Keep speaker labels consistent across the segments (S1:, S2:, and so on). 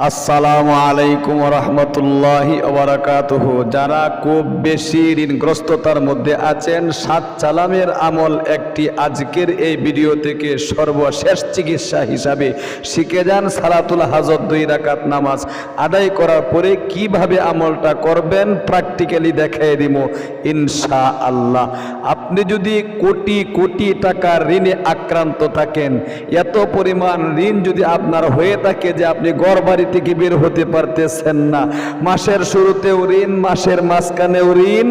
S1: আসসালামু আলাইকুম রহমতুল্লাহি ওয়াবারাকাতুহু। যারা খুব বেশি ঋণগ্রস্ততার মধ্যে আছেন, সাত সালামের আমল একটি আজকের এই ভিডিও থেকে সর্বশেষ চিকিৎসা হিসাবে শিখে যান। সালাতুল হাজত 2 রাকাত নামাজ আদায় করার পরে কিভাবে আমলটা করবেন প্র্যাকটিক্যালি দেখাই দিব ইনশাআল্লাহ। আপনি যদি কোটি কোটি টাকার ঋণে আক্রান্ত থাকেন, এত পরিমাণ ঋণ যদি আপনার হয়ে থাকে যে আপনি ঘর বাড়ি থেকে বের হতে পারতেছেন না, মাসের শুরুতেও ঋণ, মাসের মাঝখানেও ঋণ,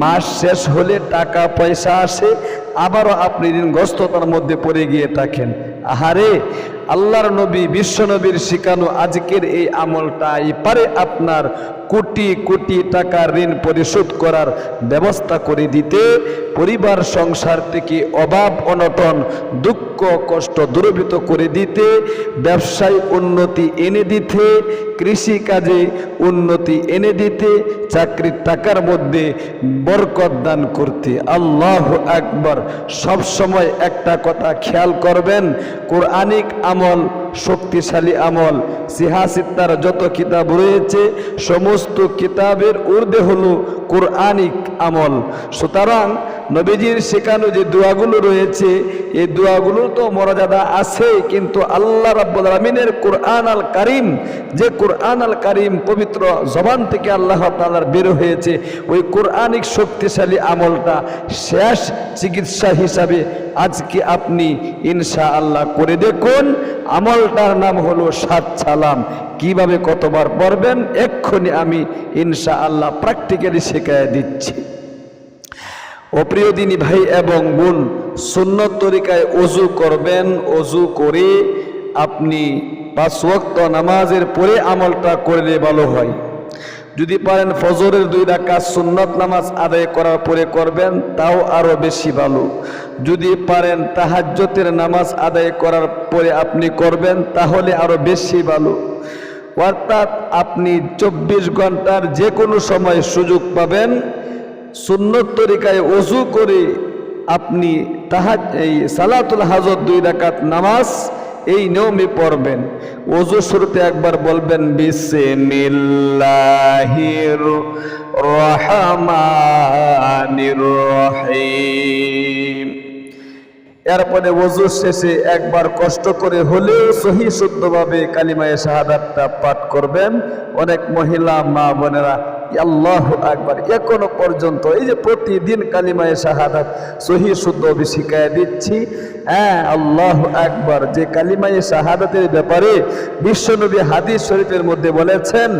S1: মাস শেষ হলে টাকা পয়সা আসে, আবারও আপনি ঋণগ্রস্ততার মধ্যে পড়ে গিয়ে থাকেন। আহারে, আল্লাহর নবী বিশ্ব নবীর শিখানো আজকের এই আমলটাই পারে আপনার কোটি কোটি টাকার ঋণ পরিশোধ করার ব্যবস্থা করে দিতে, পরিবার সংসার থেকে অভাব অনটন দুঃখ কষ্ট দূরীভূত করে দিতে, ব্যবসায় উন্নতি এনে দিতে, কৃষিকাজে উন্নতি এনে দিতে, চাকরির টাকার মধ্যে বরকত দান করতে। আল্লাহু আকবার। সব সময় একটা কথা খেয়াল করবেন, কোরআনিক আমল শক্তিশালী আমল। সিহাসিত্তার যত কিতাব রয়েছে সমস্ত কিতাবের ঊর্ধ্বে হলো কোরআনিক আমল। সুতরাং নবীজির শেখানো যে দোয়াগুলো রয়েছে, এই দোয়াগুলো তো মর্যাদা আছে, কিন্তু আল্লাহ রাব্বুল আলামিনের কোরআন আল কারীম, যে কোরআন আল কারীম পবিত্র জবান থেকে আল্লাহ তাআলার বের হয়েছে, ওই কোরআনিক শক্তিশালী আমলটা শেষ চিকিৎসা হিসাবে আজকে আপনি ইনশাআল্লাহ করে দেখুন। আমলটার নাম হলো 7 সালাম। কিভাবে কতবার পড়বেন এক্ষুনি আমি ইনশাআল্লাহ প্র্যাকটিক্যালি শেখায় দিচ্ছি। ও প্রিয় দিনী ভাই এবং বোন, সুন্নত তরিকায় ওযু করবেন। ওযু করে আপনি 5 ওয়াক্ত নামাজের পরে আমলটা করলে ভালো হয়। যদি পারেন ফজরের 2 রাকাত সুন্নত নামাজ আদায় করার পরে করবেন, তাও আরো বেশি ভালো। যদি পারেন তাহাজ্জুদের নামাজ আদায় করার পরে আপনি করবেন, তাহলে আরো বেশি ভালো। অর্থাৎ আপনি 24 ঘন্টার যে কোনো সময় সুযোগ পাবেন, সুন্নত তরিকায় ওযু করে আপনি এই সালাতুল হাজত 2 রাকাত নামাজ এই নিয়মে পড়বেন। ওযু শুরুতে একবার বলবেন বিসমিল্লাহির রহমানির রহিম। এরপরে ওযু শেষে একবার কষ্ট করে হলেও সহি শুদ্ধভাবে কালিমায়ে শাহাদাতটা পাঠ করবেন। অনেক মহিলা মা বোনেরা আল্লাহু আকবার এখনো পর্যন্ত এই যে প্রতিদিন কালিমায়ে শাহাদাত সহি শুদ্ধ শিখায় দিচ্ছি। হ্যাঁ, আল্লাহু আকবার। যে কালিমায়ে শাহাদাতের ব্যাপারে বিশ্বনবী হাদিস শরীফের মধ্যে বলেছেন,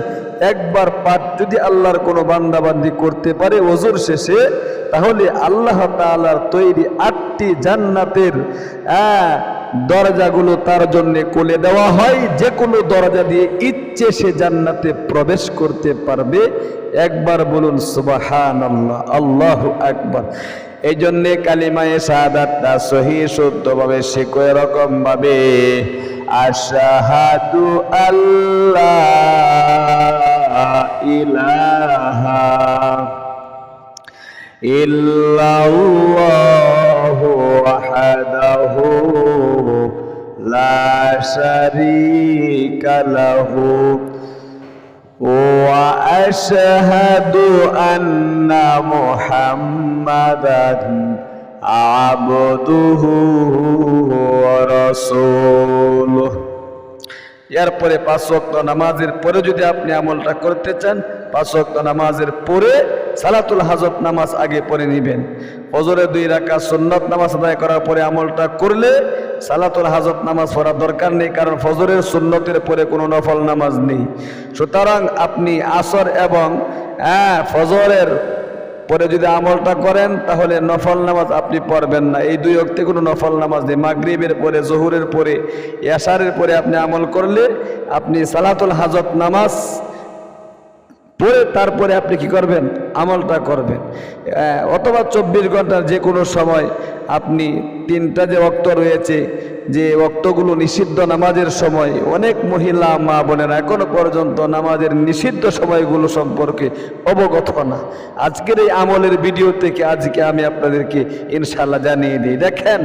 S1: একবার পাঠ যদি আল্লাহর কোনো বান্দাবান্দি করতে পারে ওযুর শেষে, তাহলে আল্লাহ তাআলার তৈরি 8টি জান্নাতের দরজাগুলো তার জন্য খুলে দেওয়া হয়। যে কোনো দরজা দিয়ে ইচ্ছে সে জান্নাতে প্রবেশ করতে পারবে। একবার বলুন সুবহানাল্লাহ, আল্লাহু আকবার। এই জন্যে কালিমায়ে শাহাদাতটা সহি শুদ্ধভাবে শিখো এরকম ভাবে, আশহাদু আল্লাহ ইলাহা ইল্লাল্লাহু ওয়াহদাহু লা শারীকা লাহু ওয়া আশহাদু আন্না মুহাম্মাদান আবদুহু ওয়া রাসূলুহু। এরপরে 5 ওয়াক্ত নামাজের পরে যদি আপনি আমলটা করতে চান, 5 ওয়াক্ত নামাজের পরে সালাতুল হাজত নামাজ আগে পড়ে নেবেন। ফজরের 2 রাকাত সুন্নত নামাজ আদায় করার পরে আমলটা করলে সালাতুল হাজত নামাজ পড়ার দরকার নেই, কারণ ফজরের সুন্নতের পরে কোনো নফল নামাজ নেই। সুতরাং আপনি আসর এবং ফজরের পরে যদি আমলটা করেন, তাহলে নফল নামাজ আপনি পড়বেন না। এই 2 ওয়াক্তে কোনো নফল নামাজ নেই। মাগরিবের পরে, জোহরের পরে, এশারের পরে আপনি আমল করলে আপনি সালাতুল হাজত নামাজ পরে তারপরে আপনি কি করবেন, আমলটা করবেন। অথবা 24 ঘন্টার যে কোনো সময় আপনি 3টা যে ওয়াক্ত রয়েছে, যে ওয়াক্তগুলো নিষিদ্ধ নামাজের সময়, অনেক মহিলা মা বোনেরা এখনো পর্যন্ত নামাজের নিষিদ্ধ সময়গুলো সম্পর্কে অবগত না। আজকের এই আমলের ভিডিও থেকে আজকে আমি আপনাদেরকে ইনশাআল্লাহ জানিয়ে দিই। দেখেন,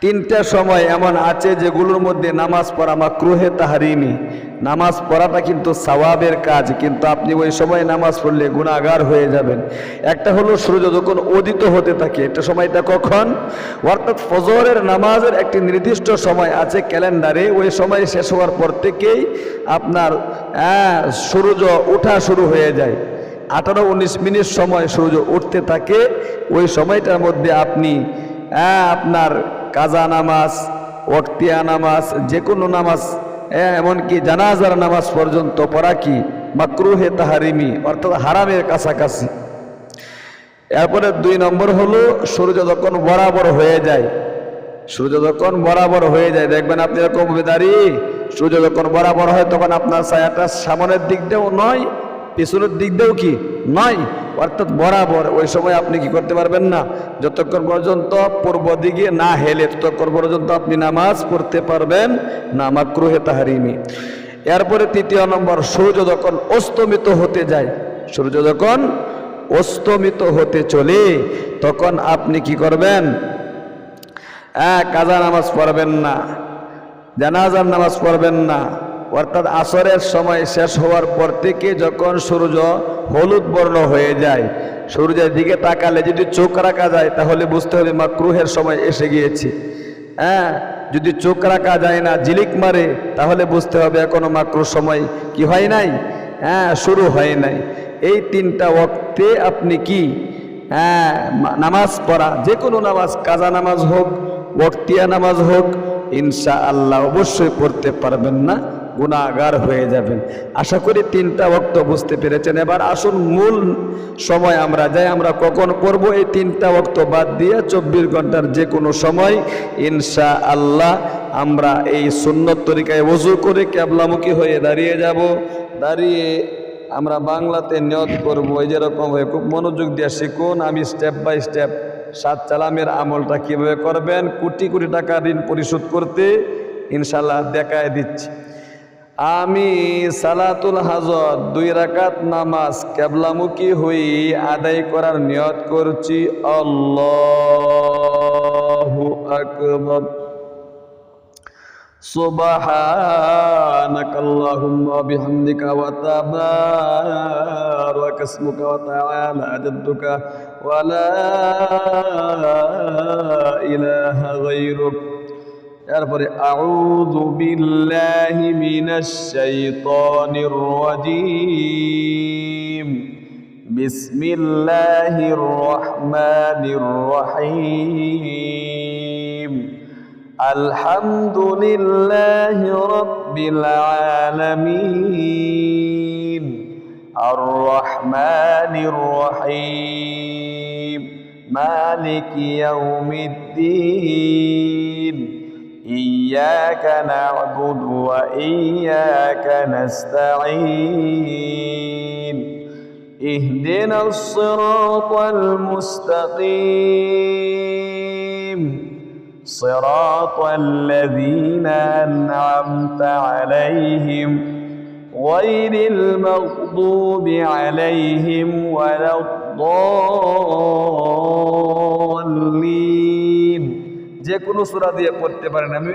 S1: তিনটা সময় এমন আছে যেগুলোর মধ্যে নামাজ পড়া মাকরুহে তাহরিমি। নামাজ পড়াটা কিন্তু সওয়াবের কাজ, কিন্তু আপনি ওই সময় নামাজ পড়লে গুনাহগার হয়ে যাবেন। একটা হলো সূর্য যখন উদিত হতে থাকে, এটা সময়টা কখন? অর্থাৎ ফজরের নামাজের একটি নির্দিষ্ট সময় আছে ক্যালেন্ডারে, ওই সময় শেষ হওয়ার পর থেকেই আপনার সূর্য ওঠা শুরু হয়ে যায়। 18-19 মিনিট সময় সূর্য উঠতে থাকে। ওই সময়টার মধ্যে আপনি আপনার কাজা নামাজ, ওয়াক্তিয়া নামাজ, যে কোনো নামাজ, এমনকি জানাজার নামাজ পর্যন্ত পড়া কি মাকরুহে তাহরিমি, অর্থাৎ হারামের কাছাকাছি। এরপরে 2 নম্বর হলো সূর্য যখন বরাবর হয়ে যায়। সূর্য যখন বরাবর হয়ে যায়, দেখবেন আপনি এরকম দাঁড়িয়ে সূর্য যখন বরাবর হয় তখন আপনার ছায়াটা সামনের দিক দিয়েও নয়, পিছনের দিক দিয়েও কি নয়, অর্থাৎ বরাবর। ওই সময় আপনি কি করতে পারবেন না, যতক্ষণ পর্যন্ত পূর্ব দিকে না হেলে ততক্ষণ পর্যন্ত আপনি নামাজ পড়তে পারবেন না, মাকরুহে তাহরিমি। এরপরে 3 নম্বর, সূর্য যখন অস্তমিত হতে যায়, সূর্য যখন অস্তমিত হতে চলে তখন আপনি কি করবেন? কাজা নামাজ পড়বেন না, জানাজার নামাজ পড়বেন না। অর্থাৎ আসরের সময় শেষ হওয়ার পর থেকে যখন সূর্য হলুদ বর্ণ হয়ে যায়, সূর্যের দিকে তাকালে যদি চোখ রাখা যায় তাহলে বুঝতে হবে মাকরুহের সময় এসে গিয়েছে। যদি চোখ রাখা যায় না, ঝিলিক মারে, তাহলে বুঝতে হবে এখনো মাকরুহ সময় কি হয় নাই, শুরু হয় নাই। এই 3টা ওয়াক্তে আপনি কি নামাজ পড়া, যে কোনো নামাজ, কাজা নামাজ হোক, ওয়াক্তিয়া নামাজ হোক, ইনশাআল্লাহ অবশ্যই পড়তে পারবেন না, গুনাহগার হয়ে যাবেন। আশা করি 3টা ওয়াক্ত বুঝতে পেরেছেন। এবার আসুন মূল সময় আমরা যাই, আমরা কখন পড়ব। এই 3টা ওয়াক্ত বাদ দিয়ে 24 ঘন্টার যে কোনো সময় ইনশাআল্লাহ আমরা এই সুন্নত তরিকায় ওযু করে কিবলামুখী হয়ে দাঁড়িয়ে যাব। দাঁড়িয়ে আমরা বাংলাতে নিয়ত করব, এই যেরকম হয়ে খুব মনোযোগ দিয়ে শিখুন। আমি স্টেপ বাই স্টেপ 7 চালামের আমলটা কীভাবে করবেন, কোটি কোটি টাকা ঋণ পরিশোধ করতে ইনশাআল্লাহ দেখায় দিচ্ছি। আমি সালাতুল হাজত 2 রাকাত নামাজ কিবলামুখী হয়ে আদায় করার নিয়ত করছি। আল্লাহু আকবার। সুবহানাকাল্লাহুম্মা বিহামদিকা ওয়া তাবারাকা ইসমুকা ওয়া তাআলা জাদ্দুকা ওয়া লা ইলাহা গায়রুক। এরপরে আউযু বিল্লাহি মিনাশ শাইতানির রাজীম। বিসমিল্লাহির রহমানির রহিম। আলহামদুলিল্লাহি রাব্বিল আলামিন। আর রহমানির রহিম। মালিকি ইয়াউমিদ্দিন। إياك نعبد وإياك نستعين. اهدنا الصراط المستقيم. صراط الذين أنعمت عليهم غير المغضوب عليهم ولا الضالين. যে কোনো সূরা দিয়ে পড়তে পারেন, আমি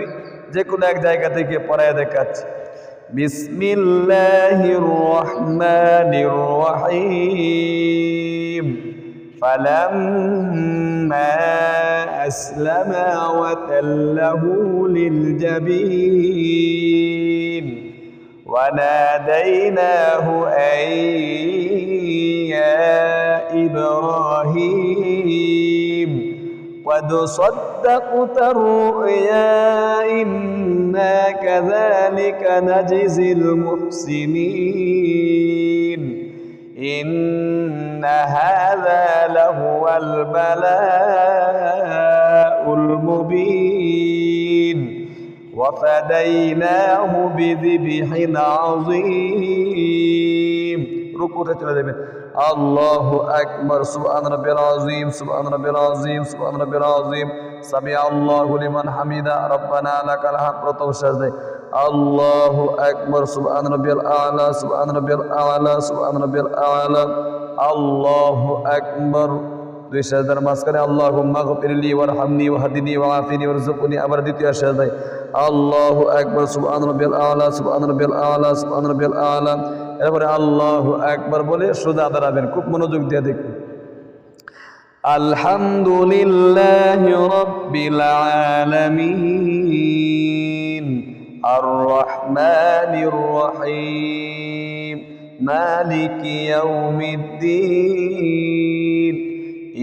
S1: যে কোনো এক জায়গা থেকে পড়ায় দেখাচ্ছি। বিসমিল্লাহির রহমানির রহিম। ফালাম্মা আসলামা ওয়া তাল্লাহু লিল জাবিন ওয়া নাদাইনাহু আন ইয়া ইব্রাহিম قد صدقت الرؤيا إنا كذلك نجزي المحسنين. إن هذا لهو البلاء المبين. وفديناه بذبح عظيم. ركوع تلاوة. الله أكبر. سبحان ربي العظيم. سبحان ربي العظيم. سبحان ربي العظيم. سمع الله لمن حمده. ربنا لك الحمد. الله أكبر. سبحان ربي الأعلى. سبحان ربي الأعلى. سبحان ربي الأعلى. الله أكبر. দুই সাজদার মাঝখানে আল্লাহুম্মা গফিরলি ওয়ারহামনি ওয়াহদিনি ওয়াআফিনি ওয়ারযুকনি। আবার দ্বিতীয় সাজদায় আল্লাহু আকবার, সুবহান রাব্বিয়াল আলা, সুবহান রাব্বিয়াল আলা, সুবহান রাব্বিয়াল আলা। এরপরে আল্লাহু আকবার বলে সোজা দাঁড়াবেন। খুব মনোযোগ দিয়ে দেখুন। আলহামদুলিল্লাহি রাব্বিল আলামিন আর রহমানির রহিম মালিকি ইয়াউমিদ্দিন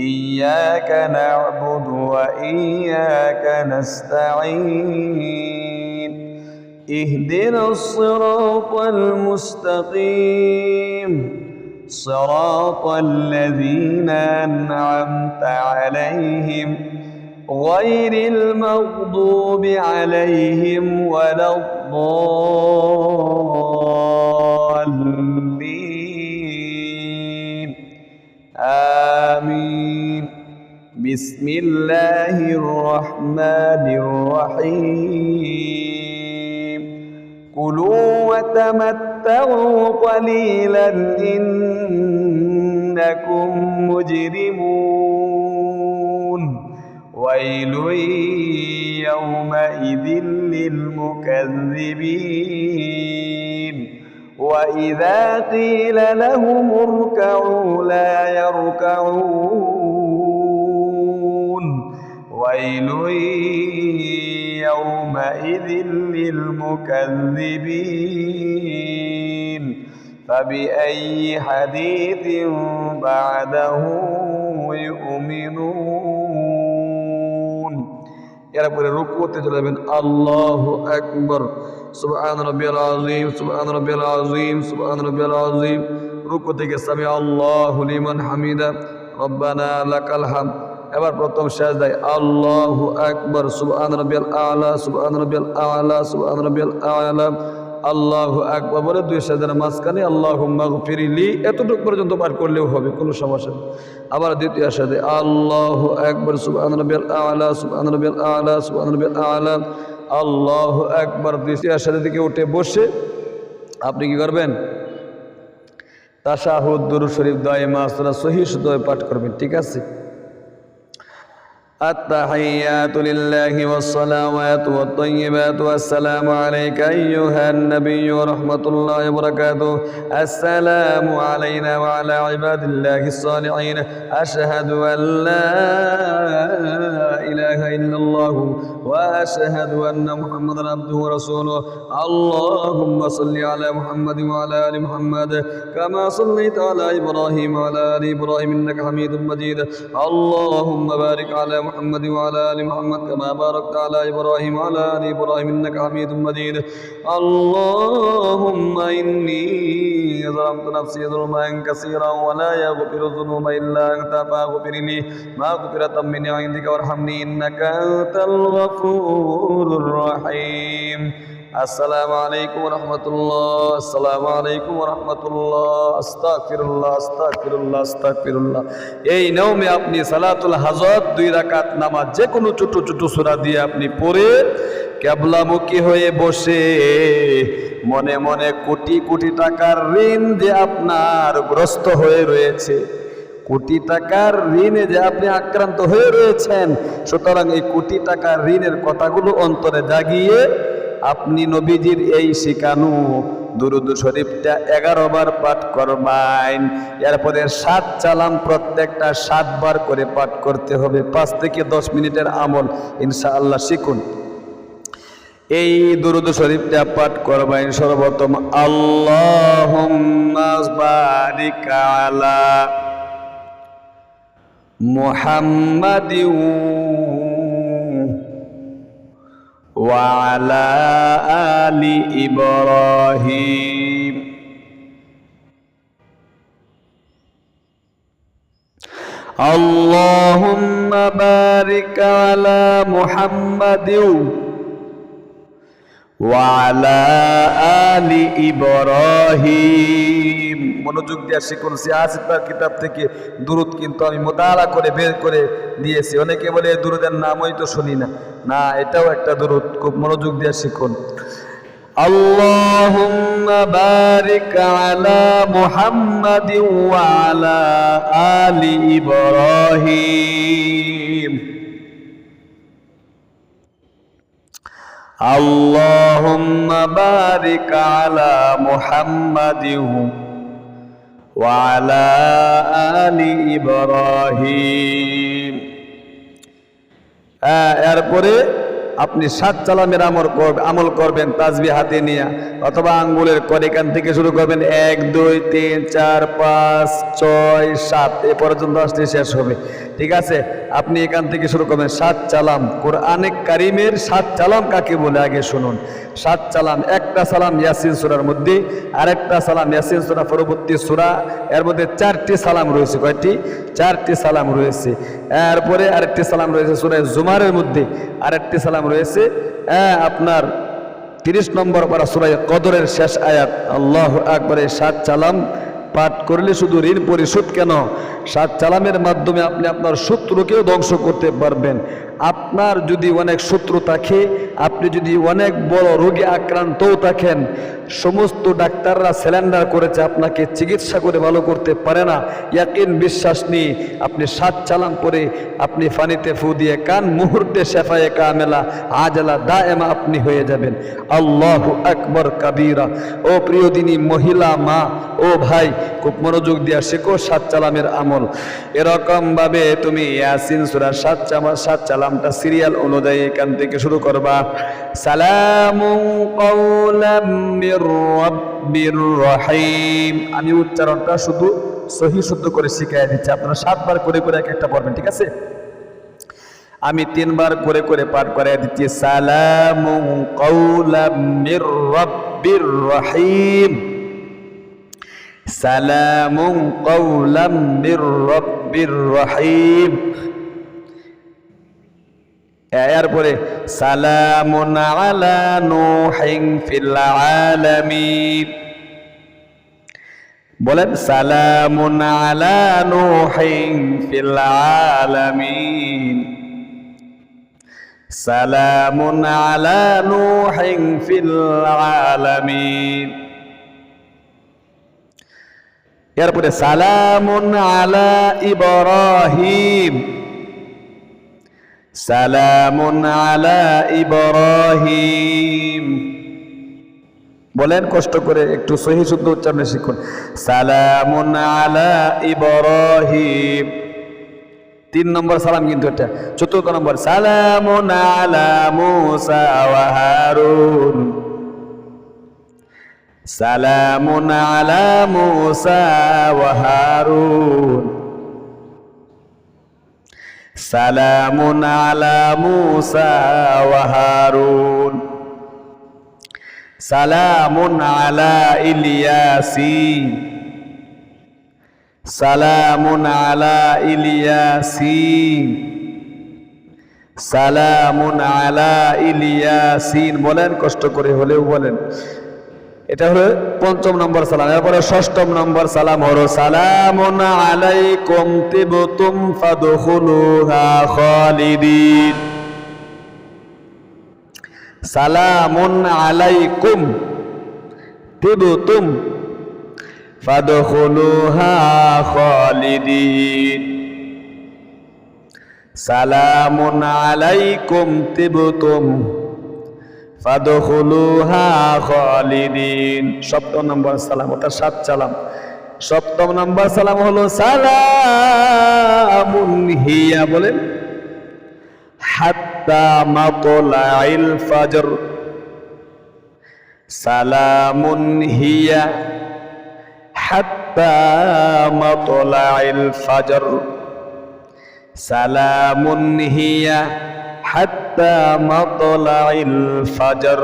S1: ইয়্যাকা না'বুদু ওয়া ইয়্যাকা নাস্তাঈন ইহদিনাস সিরাতাল মুস্তাকিম صراط الذين أنعمت عليهم غير المغضوب عليهم ولا الضالين آمين بسم الله الرحمن الرحيم كلوا وتمتعوا قليلا إنكم مجرمون ويل يومئذ للمكذبين وإذا قيل لهم اركعوا لا يركعون ويل يومئذ للمكذبين فبأي حديث بعده يؤمنون এরপরে রুকুতে চলে যাবেন আল্লাহু আকবার সুবহান রাব্বিয়াল আযীম সুবহান রাব্বিয়াল আযীম সুবহান রাব্বিয়াল আযীম রুকু থেকে সামি আল্লাহু লিমান হামিদা রব্বানা লাকাল হামদ এবার প্রথম সাজদায় আল্লাহু আকবার সুবহান রাব্বিয়াল আলা সুবহান রাব্বিয়াল আলা সুবহান রাব্বিয়াল আলা আল্লাহু আকবার বলে দুই সাজদার মাঝখানে আল্লাহুম্মা গফিরলি এতটুকু পর্যন্ত পাঠ করলেও হবে, কোনো সমস্যা নেই। আবার দ্বিতীয় সাজদায় আল্লাহু আকবার সুবহান রাব্বিয়াল আলা সুবহান রাব্বিয়াল আলা সুবহান রাব্বিয়াল আলা আল্লাহু আকবার। দ্বিতীয় সাজদা থেকে উঠে বসে আপনি কি করবেন? তাশাহুদ, দুরূদ শরীফ, দোয়া মাসুরা সহিহ দোয়া পাঠ করবেন, ঠিক আছে? التحيات لله والصلوات والطيبات والسلام عليك أيها النبي ورحمة الله وبركاته السلام علينا وعلى عباد الله الصالحين أشهد أن لا إله إلا الله وأشهد أن محمدا عبده ورسوله اللهم صل على محمد وعلى آل محمد كما صليت على إبراهيم وعلى آل إبراهيم إنك حميد مجيد اللهم بارك على محمد وعلى آل محمد كما باركت على إبراهيم وعلى آل إبراهيم إنك حميد مجيد اللهم إني ظلمت نفسي ظلما كثيرا ولا يغفر الذنوب إلا أنت فاغفر لي مغفرة من عندك وارحمني إنك أنت الغفور الرحيم আসসালামু আলাইকুম ওয়া রাহমাতুল্লাহ আসসালামু আলাইকুম ওয়া রাহমাতুল্লাহ আস্তাগফিরুল্লাহ আস্তাগফিরুল্লাহ আস্তাগফিরুল্লাহ। এই নিয়মে আপনি সালাতুল হাজত 2 রাকাত নামাজ যে কোনো ছোট ছোট সূরা দিয়ে আপনি পড়ে কিবলামুখী হয়ে বসে মনে মনে কোটি কোটি টাকার ঋণ যে আপনার গ্রস্ত হয়ে রয়েছে, কোটি টাকার ঋণে যে আপনি আক্রান্ত হয়ে রয়েছেন, সুতরাং এই কোটি টাকার ঋণের কথাগুলো অন্তরে জাগিয়ে আপনি নবীজির এই শিখানো দুরূদ শরীফটা 11 বার পাঠ করবেন। এরপরে 7 চালাম প্রত্যেকটা 7 বার করে পাঠ করতে হবে। 5 থেকে 10 মিনিটের আমল ইনশাআল্লাহ শিখুন। এই দুরূদ শরীফটা পাঠ করবেন সর্বপ্রথম আল্লাহুম্মা বারিক আলা মুহাম্মাদিন وعلى آل إبراهيم اللهم بارك على محمد وعلى آل إبراهيم। মনোযোগ দিয়ে শিখুন। সিয়াসিতার কিতাব থেকে দুরূদ কিন্তু আমি মুতালা করে বের করে দিয়েছি। অনেকে বলে দুরূদের নামই তো শুনি না, না এটাও একটা দুরূদ, খুব মনোযোগ দিয়ে শিখুন। আল্লাহুম্মা বারিক আলা মুহাম্মাদিন ওয়া আলা আলি ইব্রাহিম আল্লাহুম্মা বারিক আলা মুহাম্মাদিন ওয়া আলা আলি ইব্রাহিম। এরপরে আপনি 7 চালামের আমল করবেন তাসবিহ হাতে নিয়ে, অথবা আঙ্গুলের করে এখান থেকে শুরু করবেন 1 2 3 4 5 6 7 এ পর্যন্ত আসলে শেষ হবে। ঠিক আছে, আপনি এখান থেকে শুরু করবেন 7 চালাম। কোরআনে কারিমের 7 চালাম কাকে বলে আগে শুনুন। 7 চালাম, একটা সালাম ইয়াসিন সূরার মধ্যে, আরেকটা সালাম ইয়াসিন সূরা পরবর্তী সূরা, এর মধ্যে 4টি সালাম রয়েছে। কয়টি? 4টি সালাম রয়েছে। এরপরে আরেকটি সালাম রয়েছে সূরা জুমারের মধ্যে, আরেকটি সালাম রয়েছে আপনার 30 নম্বর পারা সূরা কদরের শেষ আয়াত। আল্লাহু আকবার। 7 চালাম পাঠ করলে শুধু ঋণ পরিশোধ কেন, 7 চালামের মাধ্যমে আপনি আপনার শত্রুকেও ধ্বংস করতে পারবেন। আপনার যদি অনেক শত্রু থাকে, আপনি যদি অনেক বড় রোগে আক্রান্তও থাকেন, সমস্ত ডাক্তাররা সিলিন্ডার করেছে, আপনাকে চিকিৎসা করে ভালো করতে পারে না, ইয়াকিন বিশ্বাস নিয়ে আপনি 7 চালাম পরে আপনি পানিতে ফু দিয়ে কান মুহূর্তে শেফায়ে কামেলা আজলা দায়েমা আপনি হয়ে যাবেন। আল্লাহু আকবার কাবীরা। ও প্রিয় দিনী মহিলা, মা ও ভাই, খুব মনোযোগ দিয়ে শেখো 7 চালামের আমল। এরকম ভাবে তুমি ইয়াসিন সূরা 7 চালামটা সিরিয়াল অনুযায়ী এখান থেকে শুরু করবা। সালামু কাওলাম মির রাব্বির রহিম। আমি উচ্চারণটা শুধু সহি শুদ্ধ করে শিখিয়ে দিচ্ছি, আপনারা 7 বার করে করে এক একটা পড়বেন। ঠিক আছে, আমি 3 বার করে করে পাঠ করিয়ে দিচ্ছি। সালামু কাওলাম মির রাব্বির রহিম। সালামু কাওলাম মির রাব্বির রহিম। এরপরে সালামুন আলা নূহিন ফিল আলামিন। বলেন সালামুন আলা নূহিন ফিল আলামিন। সালামুন আলা নূহিন ফিল আলামিন। এরপরে সালামুন আলা ইব্রাহিম। সালামুন আলা ইব্রাহিম। বলেন কষ্ট করে, একটু সহি শুদ্ধ উচ্চারণে শিখুন। সালামুন আলা ইব্রাহিম। 3 নম্বর সালাম কিন্তু এটা। 4 নম্বর সালামুন আলা মুসা ওয়া হারুন। সালামুন আলা মুসা ওয়া হারুন। সালামুন আলা মুসা ওয়া হারুন। সালামুন আলা ইলিয়াসিন। সালামুন আলা ইলিয়াসিন। সালামুন আলা ইলিয়াসিন। বলেন কষ্ট করে হলেও বলেন। এটা হলো 5ম নম্বর সালাম। এরপরে 6ম নম্বর সালাম হলো সালামুন আলাইকুম তিবতুম ফাদখুলুহা খালিদিন। সালামুন আলাইকুম তিবতুম ফাদখুলুহা খালিদিন। সালামুন আলাইকুম তিবতুম ফাদখুলুহা খালিদিন। 7ম নম্বর সালাম, ওটা 7 চালাম। 7ম নম্বর সালাম হলো সালামুন হিয়া। বলেন হাত্তা মাতলাইল ফাজর। সালামুন হিয়া হাত্তা মাতলাইল ফাজর। সালামুন হিয়া হাত্তা মাতলাইল ফাজর।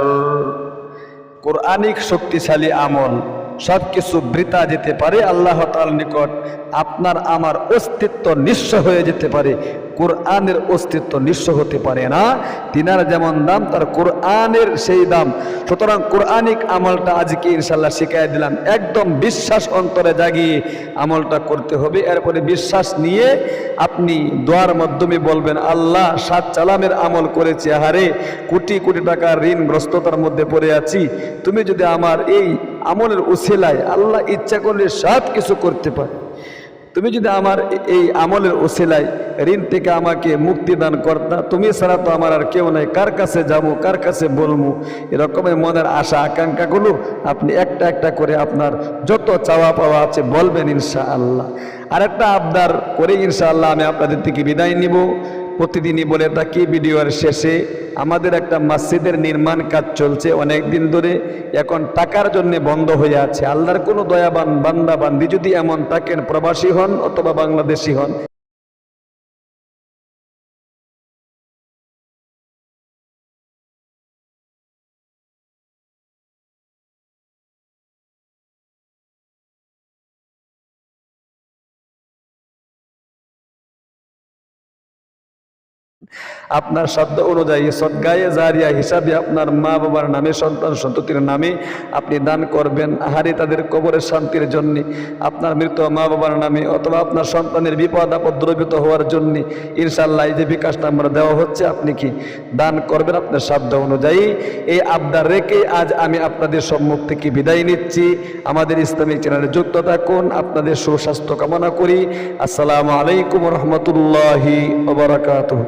S1: কোরআনিক শক্তিশালী আমল, সবকিছু বৃথা যেতে পারে, আল্লাহ তাআলার নিকট আপনার আমার অস্তিত্ব নিঃস্ব হয়ে যেতে পারে। কোরআনের অস্তিত্ব নিঃস্ব হতে পারে না। তিনার যেমন দাম তার কোরআনের সেই দাম। সুতরাং কোরআনিক আমলটা আজকে ইনশাল্লাহ শিখাই দিলাম, একদম বিশ্বাস অন্তরে জাগিয়ে আমলটা করতে হবে। এরপরে বিশ্বাস নিয়ে আপনি দোয়ার মাধ্যমে বলবেন, আল্লাহ 7 চালামের আমল করেছি, আহারে কোটি কোটি টাকার ঋণগ্রস্ততার মধ্যে পড়ে আছি, তুমি যদি আমার এই আমলের উসিলায় আল্লাহ ইচ্ছা করলে সব কিছু করতে পারে, তুমি যদি আমার এই আমলের উসিলায় ঋণ থেকে আমাকে মুক্তি দান করতা, তুমি ছাড়া তো আমার আর কেউ নাই, কার কাছে যাবো, কার কাছে বলবো, এরকমের মনের আশা আকাঙ্ক্ষাগুলো আপনি একটা একটা করে আপনার যত চাওয়া পাওয়া আছে বলবেন ইনশাআল্লাহ। আর একটা আবদার করে ইনশাআল্লাহ আমি আপনাদের থেকে বিদায় নিব। প্রতিদিনই বলে থাকি ভিডিওর শেষে, আমাদের একটা মসজিদের নির্মাণ কাজ চলছে অনেক দিন ধরে, এখন টাকার জন্য বন্ধ হয়ে আছে। আল্লাহর কোনো দয়াবান বান্দা বান্দি যদি এমন থাকেন, প্রবাসী হন অথবা বাংলাদেশি হন, আপনার শব্দ অনুযায়ী সদগায়ে জারিয়া হিসাবে আপনার মা বাবার নামে, সন্তান সন্ততির নামে আপনি দান করবেন। আহারে তাদের কবরের শান্তির জন্য, আপনার মৃত মা বাবার নামে, অথবা আপনার সন্তানের বিপদ আপদ দ্রবিত হওয়ার জন্য ইনশাআল্লাহ এই যে বিকাশ নাম্বার দেওয়া হচ্ছে, আপনি কি দান করবেন আপনার শব্দ অনুযায়ী। এই আবদার রেখে আজ আমি আপনাদের সম্মুখ থেকে বিদায় নিচ্ছি। আমাদের ইসলামিক চ্যানেলে যুক্ত থাকুন, আপনাদের সুস্বাস্থ্য কামনা করি। আসসালামু আলাইকুম রহমতুল্লাহি ওয়া বারাকাতুহু।